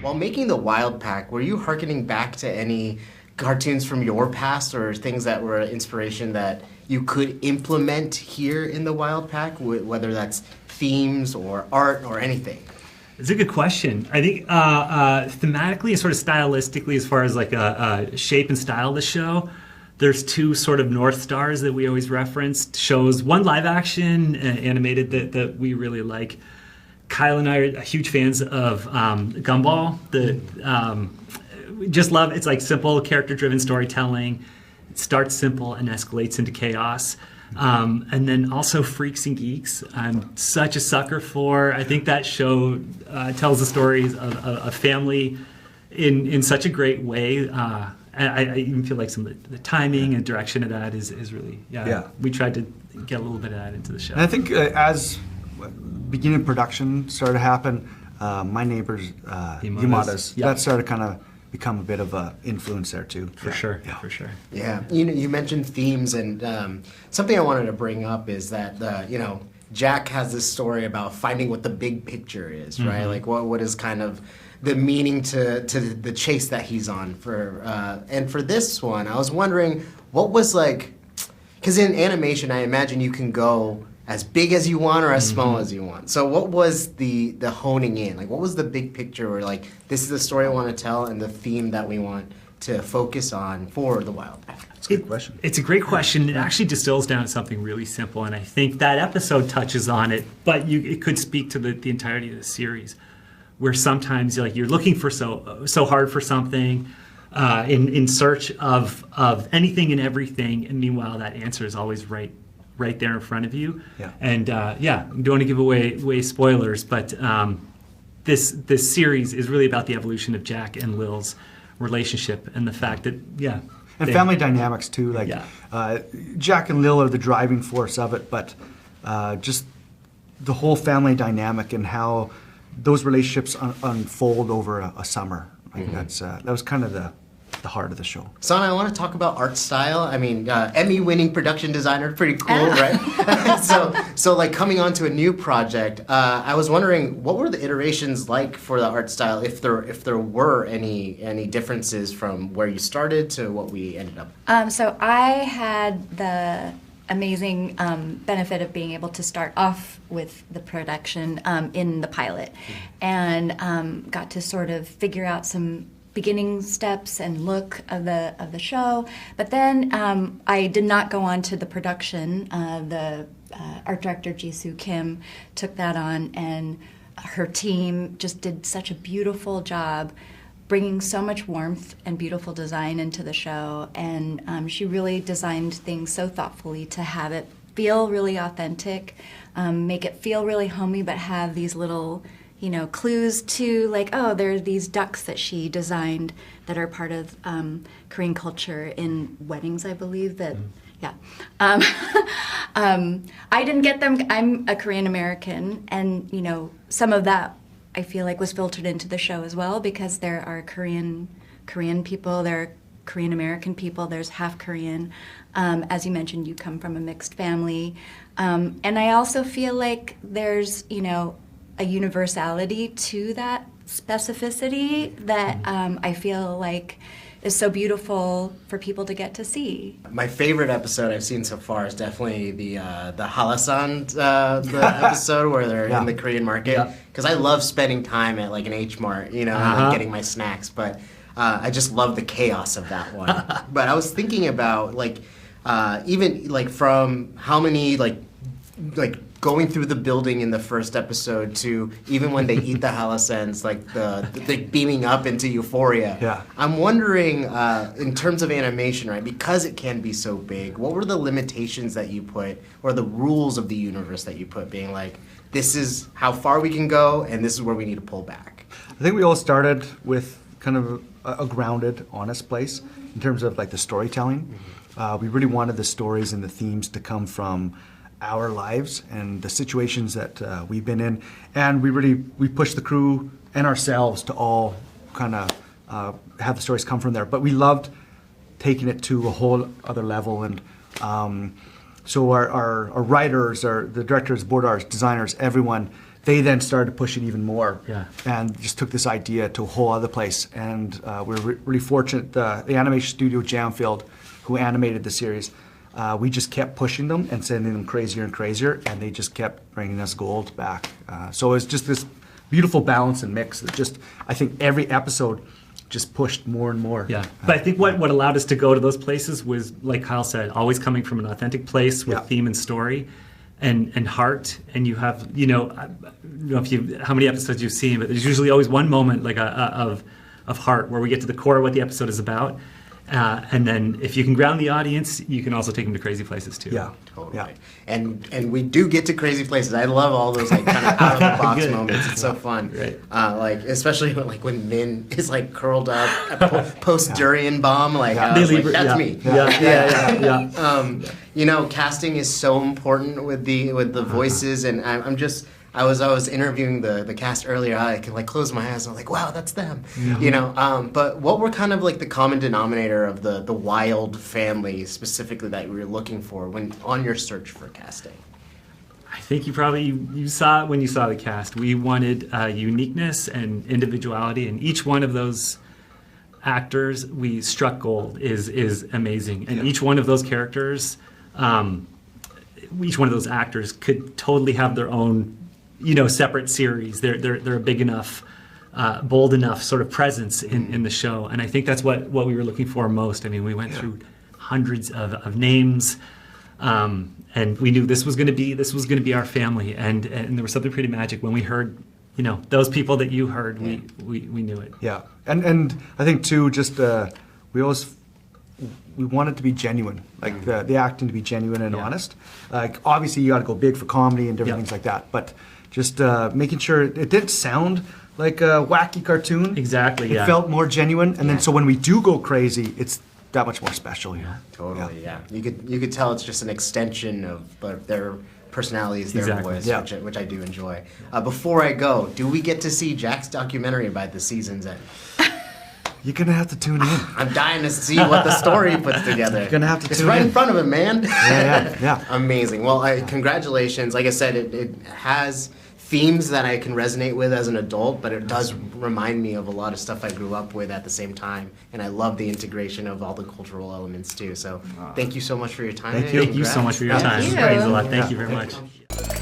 While making the WYLDE Pack, were you hearkening back to any cartoons from your past or things that were inspiration that you could implement here in the WYLDE Pack, whether that's themes or art or anything? It's a good question. I think thematically and sort of stylistically, as far as like a shape and style of the show, there's two sort of north stars that we always reference. Shows, one live action animated that we really like. Kyle and I are huge fans of Gumball. We just love, it's like simple character-driven storytelling. It starts simple and escalates into chaos. And then also Freaks and Geeks, I'm such a sucker for. I think that show tells the stories of a family in such a great way. I even feel like some of the timing and direction of that is really, we tried to get a little bit of that into the show. And I think as beginning production started to happen, My Neighbors, Yamadas, that started kind of become a bit of an influence there too. For sure. Yeah, you mentioned themes, and something I wanted to bring up is that Jack has this story about finding what the big picture is, right? Like what is kind of the meaning to the chase that he's on for. And for this one, I was wondering what was like, because in animation, I imagine you can go as big as you want or as small as you want. So what was the honing in? Like, what was the big picture, or like, this is the story I want to tell and the theme that we want to focus on for the WYLDE Pack? That's a good question. It's a great question. It actually distills down to something really simple, and I think that episode touches on it, but it could speak to the entirety of the series, where sometimes you're looking for so hard for something, in search of anything and everything, and meanwhile that answer is always right there in front of you. And don't want to give away spoilers, but this series is really about the evolution of Jack and Lil's relationship, and the fact that and family dynamics too. Like Jack and Lil are the driving force of it, but just the whole family dynamic and how those relationships unfold over a summer. Like that was kind of the heart of the show. Son, I want to talk about art style. I mean, Emmy-winning production designer, pretty cool, right? so like coming on to a new project, I was wondering what were the iterations like for the art style, if there were any differences from where you started to what we ended up. So I had the amazing benefit of being able to start off with the production in the pilot, and got to sort of figure out some beginning steps and look of the show. But then I did not go on to the production. The art director Jisoo Kim took that on, and her team just did such a beautiful job bringing so much warmth and beautiful design into the show. And she really designed things so thoughtfully to have it feel really authentic, make it feel really homey, but have these little clues to, like, oh, there are these ducks that she designed that are part of Korean culture in weddings, I believe, that, I didn't get them. I'm a Korean American, and, some of that I feel like was filtered into the show as well, because there are Korean people, there are Korean American people, there's half Korean. As you mentioned, you come from a mixed family. And I also feel like there's, a universality to that specificity that I feel like is so beautiful for people to get to see. My favorite episode I've seen so far is definitely the Halasan the episode where they're in the Korean market, because I love spending time at like an H Mart, and like getting my snacks, but I just love the chaos of that one. But I was thinking about like even like from how many like going through the building in the first episode to even when they eat the halasens, like the beaming up into euphoria. Yeah. I'm wondering, in terms of animation, right, because it can be so big, what were the limitations that you put, or the rules of the universe that you put, being like, this is how far we can go, and this is where we need to pull back? I think we all started with kind of a grounded, honest place in terms of like the storytelling. We really wanted the stories and the themes to come from our lives and the situations that we've been in, and we pushed the crew and ourselves to all kind of have the stories come from there. But we loved taking it to a whole other level, and so our writers, the directors, board artists, designers, everyone they then started to push it even more, Yeah. and just took this idea to a whole other place. And we're really fortunate. The animation studio Jamfield, who animated the series, we just kept pushing them and sending them crazier and crazier, and they just kept bringing us gold back. So it was just this beautiful balance and mix that just, I think every episode just pushed more and more. Yeah, but I think what allowed us to go to those places was, like Kyle said, always coming from an authentic place with Yeah. theme and story and heart. And you have, I don't know if you how many episodes you've seen, but there's usually always one moment like of heart where we get to the core of what the episode is about. And then if you can ground the audience, you can also take them to crazy places too. Yeah. Totally. Yeah. And we do get to crazy places. I love all those like kind of out of the box Good. moments. It's so fun. Right. Like especially when Lynn is like curled up post durian bomb. Like I They was like, leave- that's yeah. me. Yeah. Casting is so important with the voices, and I was interviewing the cast earlier. I could like close my eyes and I'm like, wow, that's them. But what were kind of like the common denominator of the WYLDE family specifically that you were looking for when on your search for casting? I think you saw it when you saw the cast. We wanted uniqueness and individuality, and each one of those actors we struck gold is amazing, and each one of those characters, each one of those actors could totally have their own, separate series. They're a big enough, bold enough sort of presence in the show, and I think that's what we were looking for most. I mean, we went through hundreds of names. And we knew this was going to be our family, and there was something pretty magic when we heard, those people that you heard. We knew it. Yeah, and I think too, just we want it to be genuine, like the acting to be genuine and honest. Like obviously you got to go big for comedy and different things like that, but just making sure it didn't sound like a wacky cartoon. Exactly. It felt more genuine, and then so when we do go crazy, it's that much more special. Totally, yeah. You could tell it's just an extension of their personalities, their Exactly. voice, which I do enjoy. Before I go, do we get to see Jack's documentary by the season's end? You're gonna have to tune in. I'm dying to see what the story puts together. You're gonna have to It's tune right in. in front of him, man. Yeah. Amazing. Well, congratulations. Like I said, it has themes that I can resonate with as an adult, but it does remind me of a lot of stuff I grew up with at the same time, and I love the integration of all the cultural elements too. So thank you so much for your time. Thank you. Thank you so much for your time. you. It means a lot. Thank Yeah. you very much.